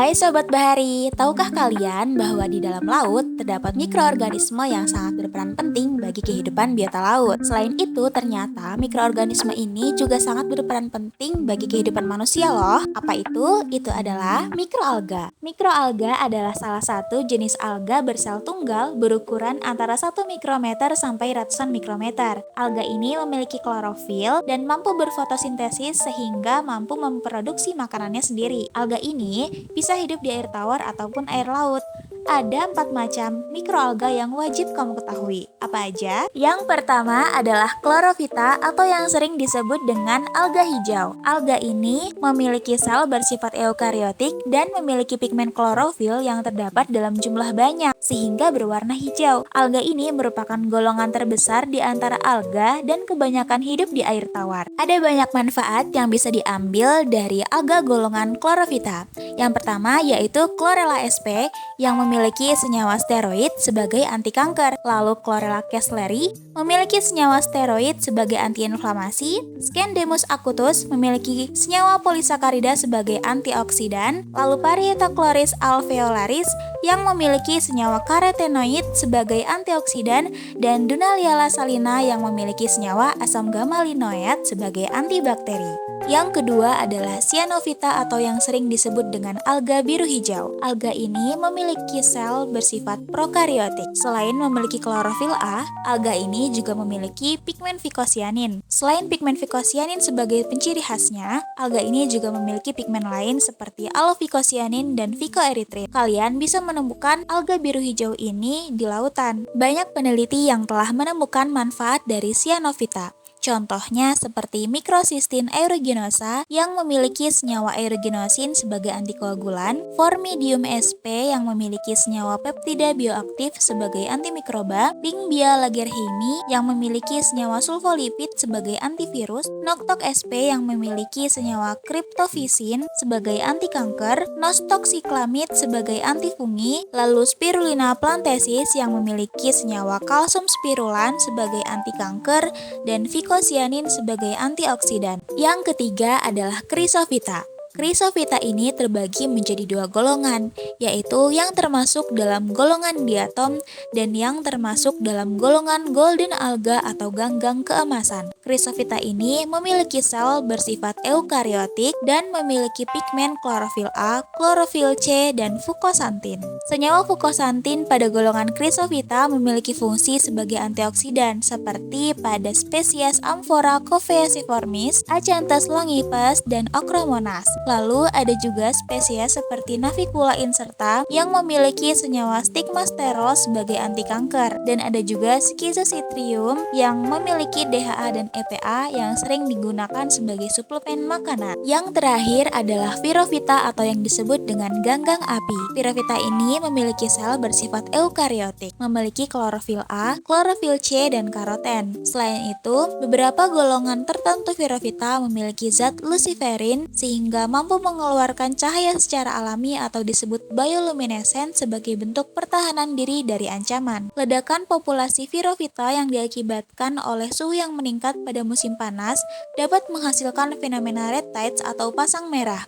Hai Sobat Bahari, tahukah kalian bahwa di dalam laut terdapat mikroorganisme yang sangat berperan penting bagi kehidupan biota laut? Selain itu, ternyata mikroorganisme ini juga sangat berperan penting bagi kehidupan manusia loh. Apa itu? Itu adalah mikroalga. Mikroalga adalah salah satu jenis alga bersel tunggal berukuran antara 1 mikrometer sampai ratusan mikrometer. Alga ini memiliki klorofil dan mampu berfotosintesis sehingga mampu memproduksi makanannya sendiri. Alga ini bisa hidup di air tawar ataupun air laut. Ada 4 macam mikroalga yang wajib kamu ketahui. Apa aja? Yang pertama adalah Chlorophyta atau yang sering disebut dengan alga hijau. Alga ini memiliki sel bersifat eukariotik dan memiliki pigmen klorofil yang terdapat dalam jumlah banyak sehingga berwarna hijau. Alga ini merupakan golongan terbesar di antara alga dan kebanyakan hidup di air tawar. Ada banyak manfaat yang bisa diambil dari alga golongan Chlorophyta. Yang pertama yaitu Chlorella sp yang memiliki senyawa steroid sebagai anti kanker. Lalu Chlorella kessleri memiliki senyawa steroid sebagai antiinflamasi. Scandemus acutus memiliki senyawa polisakarida sebagai antioksidan. Lalu Pariethochloris alveolaris yang memiliki senyawa karotenoid sebagai antioksidan dan Dunaliella salina yang memiliki senyawa asam gamma linoat sebagai antibakteri. Yang kedua adalah Cyanophyta atau yang sering disebut dengan alga biru hijau. Alga ini memiliki sel bersifat prokariotik. Selain memiliki klorofil A, alga ini juga memiliki pigmen vicocyanin. Selain pigmen vicocyanin sebagai penciri khasnya, alga ini juga memiliki pigmen lain seperti alpha-vicocyanin dan phycoerythrin. Kalian bisa menemukan alga biru hijau ini di lautan. Banyak peneliti yang telah menemukan manfaat dari Cyanophyta. Contohnya seperti Microcystin aeruginosa yang memiliki senyawa aeruginosin sebagai antikoagulan, Formidium sp yang memiliki senyawa peptida bioaktif sebagai antimikroba, Bingbia lagerheimii yang memiliki senyawa sulfolipid sebagai antivirus, Noctok sp yang memiliki senyawa cryptophycin sebagai antikanker, Nostoxyclamid sebagai antifungi, lalu Spirulina plantensis yang memiliki senyawa kalsium spirulan sebagai antikanker dan vicocyanin sebagai antioksidan. Yang ketiga adalah Chrysophyta. Chrysophyta ini terbagi menjadi 2 golongan, yaitu yang termasuk dalam golongan diatom dan yang termasuk dalam golongan golden alga atau ganggang keemasan. Chrysophyta ini memiliki sel bersifat eukariotik dan memiliki pigmen klorofil A, klorofil C, dan fukosantin. Senyawa fukosantin pada golongan Chrysophyta memiliki fungsi sebagai antioksidan seperti pada spesies Amphora coveciformis, Acantha's longipes, dan Ochromonas. Lalu ada juga spesies seperti Navicula incerta yang memiliki senyawa stigmasterol sebagai anti kanker, dan ada juga Schizocytrium yang memiliki DHA dan EPA yang sering digunakan sebagai suplemen makanan. Yang terakhir adalah Virophyta atau yang disebut dengan ganggang api. Virophyta ini memiliki sel bersifat eukariotik, memiliki klorofil A, klorofil C, dan karoten. Selain itu, beberapa golongan tertentu Virophyta memiliki zat luciferin sehingga mampu mengeluarkan cahaya secara alami atau disebut bioluminescent sebagai bentuk pertahanan diri dari ancaman. Ledakan populasi Virophyta yang diakibatkan oleh suhu yang meningkat pada musim panas dapat menghasilkan fenomena red tides atau pasang merah.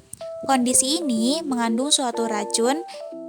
Kondisi ini mengandung suatu racun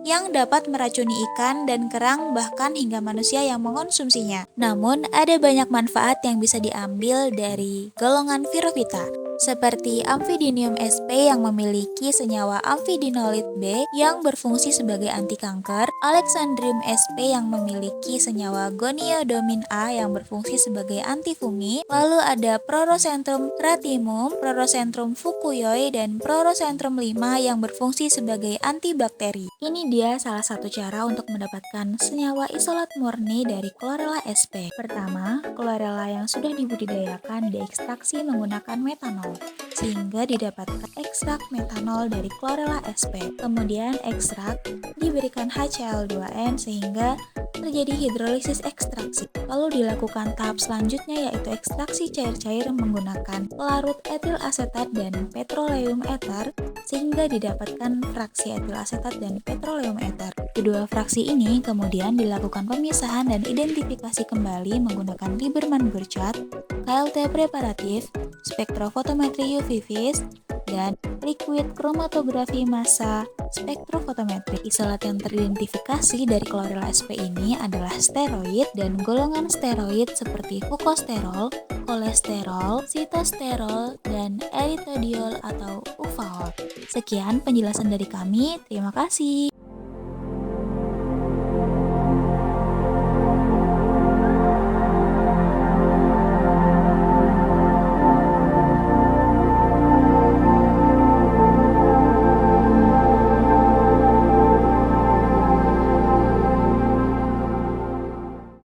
yang dapat meracuni ikan dan kerang bahkan hingga manusia yang mengonsumsinya. Namun, ada banyak manfaat yang bisa diambil dari golongan Virophyta, seperti Amphidium sp yang memiliki senyawa amphidinoid B yang berfungsi sebagai anti kanker, Alexandrium sp yang memiliki senyawa Goniodomin A yang berfungsi sebagai antifungi, lalu ada Prorocentrum cratimum, Prorocentrum fukuyoi, dan Prorocentrum 5 yang berfungsi sebagai antibakteri. Ini dia salah satu cara untuk mendapatkan senyawa isolat murni dari Chlorella sp. Pertama, Chlorella yang sudah dibudidayakan diekstraksi menggunakan metanol, sehingga didapatkan ekstrak metanol dari Chlorella sp. Kemudian ekstrak diberikan HCl2n sehingga terjadi hidrolisis ekstraksi. Lalu dilakukan tahap selanjutnya yaitu ekstraksi cair-cair menggunakan pelarut etil asetat dan petroleum ether sehingga didapatkan fraksi etil asetat dan petroleum ether. Kedua fraksi ini kemudian dilakukan pemisahan dan identifikasi kembali menggunakan Lieberman-Burchard, KLT preparatif, spektrofotometri UV vis, dan liquid kromatografi massa Spektrofotometrik, isolat yang teridentifikasi dari klorela sp ini adalah steroid dan golongan steroid seperti fukosterol, kolesterol, sitosterol, dan eritodiol atau uvaol. Sekian penjelasan dari kami, terima kasih.